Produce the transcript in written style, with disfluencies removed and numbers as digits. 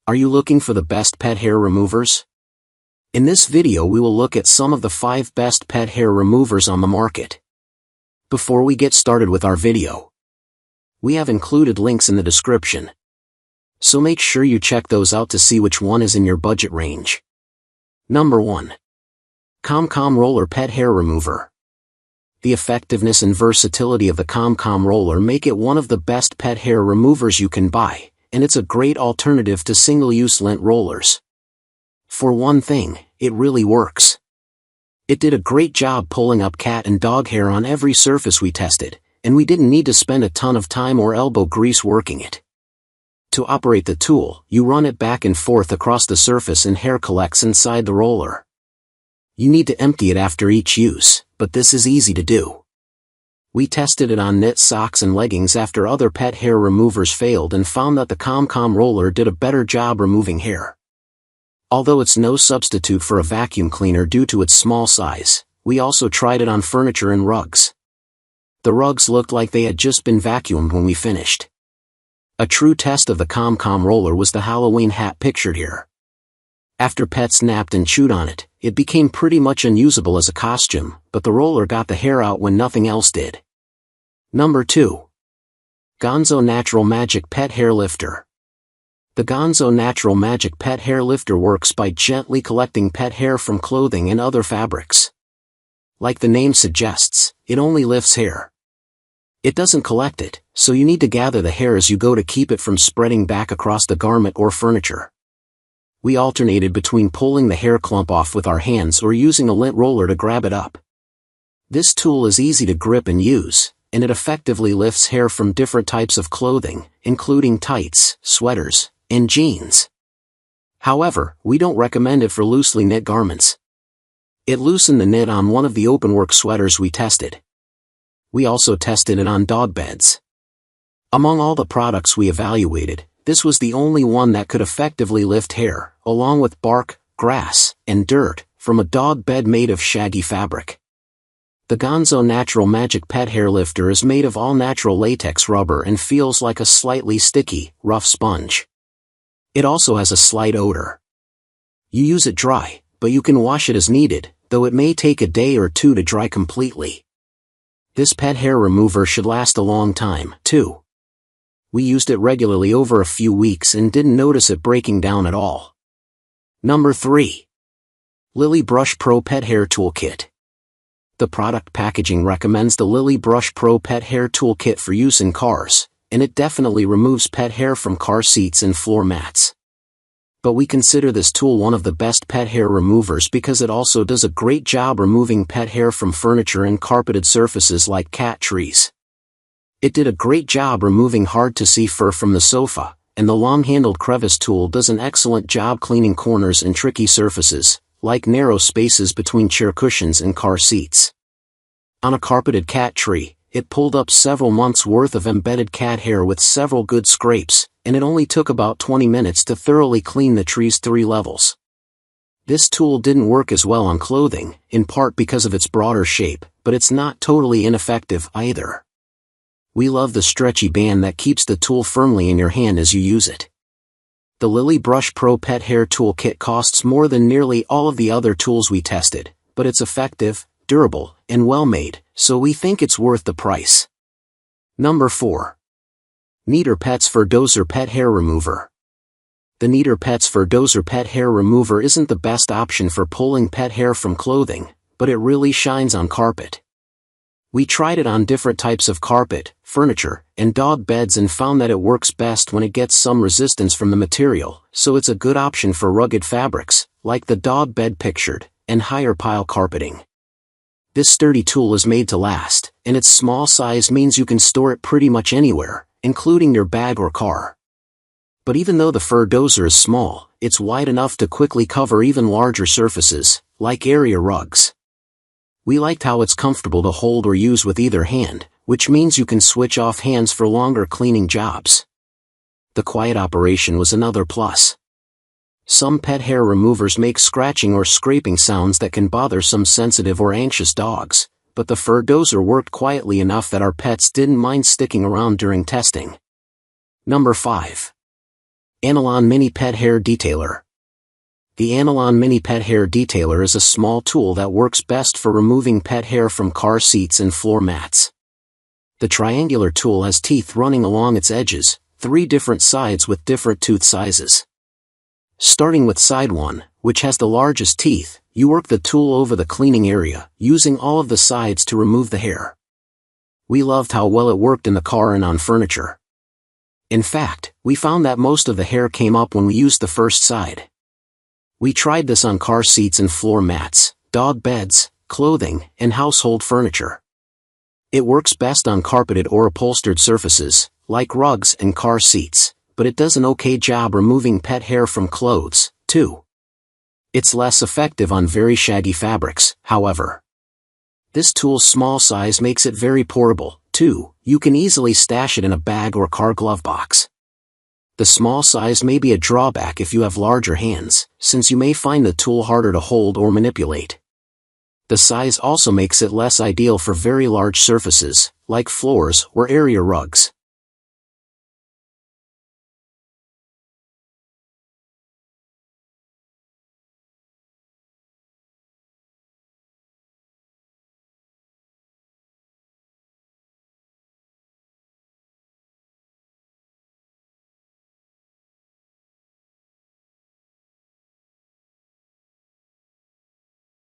Are you looking for the best pet hair removers? In this video we will look at some of the 5 best pet hair removers on the market. Before we get started with our video, we have included links in the description, so make sure you check those out to see which one is in your budget range. Number 1. Chom Chom Roller Pet Hair Remover. The effectiveness and versatility of the Chom Chom roller make it one of the best pet hair removers you can buy, and it's a great alternative to single-use lint rollers. For one thing, it really works. It did a great job pulling up cat and dog hair on every surface we tested, and we didn't need to spend a ton of time or elbow grease working it. To operate the tool, you run it back and forth across the surface and hair collects inside the roller. You need to empty it after each use, but this is easy to do. We tested it on knit socks and leggings after other pet hair removers failed and found that the Chom Chom roller did a better job removing hair. Although it's no substitute for a vacuum cleaner due to its small size, we also tried it on furniture and rugs. The rugs looked like they had just been vacuumed when we finished. A true test of the Chom Chom roller was the Halloween hat pictured here. After pets napped and chewed on it, it became pretty much unusable as a costume, but the roller got the hair out when nothing else did. Number 2. Gonzo Natural Magic Pet Hair Lifter. The Gonzo Natural Magic Pet Hair Lifter works by gently collecting pet hair from clothing and other fabrics. Like the name suggests, it only lifts hair. It doesn't collect it, so you need to gather the hair as you go to keep it from spreading back across the garment or furniture. We alternated between pulling the hair clump off with our hands or using a lint roller to grab it up. This tool is easy to grip and use, and it effectively lifts hair from different types of clothing, including tights, sweaters, and jeans. However, we don't recommend it for loosely knit garments. It loosened the knit on one of the openwork sweaters we tested. We also tested it on dog beds. Among all the products we evaluated, this was the only one that could effectively lift hair, along with bark, grass, and dirt, from a dog bed made of shaggy fabric. The Gonzo Natural Magic Pet Hair Lifter is made of all-natural latex rubber and feels like a slightly sticky, rough sponge. It also has a slight odor. You use it dry, but you can wash it as needed, though it may take a day or two to dry completely. This pet hair remover should last a long time, too. We used it regularly over a few weeks and didn't notice it breaking down at all. Number 3. Lilly Brush Pro Pet Hair Toolkit. The product packaging recommends the Lilly Brush Pro Pet Hair Toolkit for use in cars, and it definitely removes pet hair from car seats and floor mats. But we consider this tool one of the best pet hair removers because it also does a great job removing pet hair from furniture and carpeted surfaces like cat trees. It did a great job removing hard-to-see fur from the sofa, and the long-handled crevice tool does an excellent job cleaning corners and tricky surfaces, like narrow spaces between chair cushions and car seats. On a carpeted cat tree, it pulled up several months' worth of embedded cat hair with several good scrapes, and it only took about 20 minutes to thoroughly clean the tree's 3 levels. This tool didn't work as well on clothing, in part because of its broader shape, but it's not totally ineffective either. We love the stretchy band that keeps the tool firmly in your hand as you use it. The Lilly Brush Pro Pet Hair Toolkit costs more than nearly all of the other tools we tested, but it's effective, durable, and well-made, so we think it's worth the price. Number 4. Neater Pets Fur Dozer Pet Hair Remover. The Neater Pets Fur Dozer Pet Hair Remover isn't the best option for pulling pet hair from clothing, but it really shines on carpet. We tried it on different types of carpet, furniture, and dog beds and found that it works best when it gets some resistance from the material, so it's a good option for rugged fabrics, like the dog bed pictured, and higher pile carpeting. This sturdy tool is made to last, and its small size means you can store it pretty much anywhere, including your bag or car. But even though the fur dozer is small, it's wide enough to quickly cover even larger surfaces, like area rugs. We liked how it's comfortable to hold or use with either hand, which means you can switch off hands for longer cleaning jobs. The quiet operation was another plus. Some pet hair removers make scratching or scraping sounds that can bother some sensitive or anxious dogs, but the fur dozer worked quietly enough that our pets didn't mind sticking around during testing. Number 5. Analan Mini Pet Hair Detailer. The Analan Mini Pet Hair Detailer is a small tool that works best for removing pet hair from car seats and floor mats. The triangular tool has teeth running along its edges, 3 different sides with different tooth sizes. Starting with side 1, which has the largest teeth, you work the tool over the cleaning area, using all of the sides to remove the hair. We loved how well it worked in the car and on furniture. In fact, we found that most of the hair came up when we used the first side. We tried this on car seats and floor mats, dog beds, clothing, and household furniture. It works best on carpeted or upholstered surfaces, like rugs and car seats, but it does an okay job removing pet hair from clothes, too. It's less effective on very shaggy fabrics, however. This tool's small size makes it very portable, too. You can easily stash it in a bag or car glove box. The small size may be a drawback if you have larger hands, since you may find the tool harder to hold or manipulate. The size also makes it less ideal for very large surfaces, like floors or area rugs.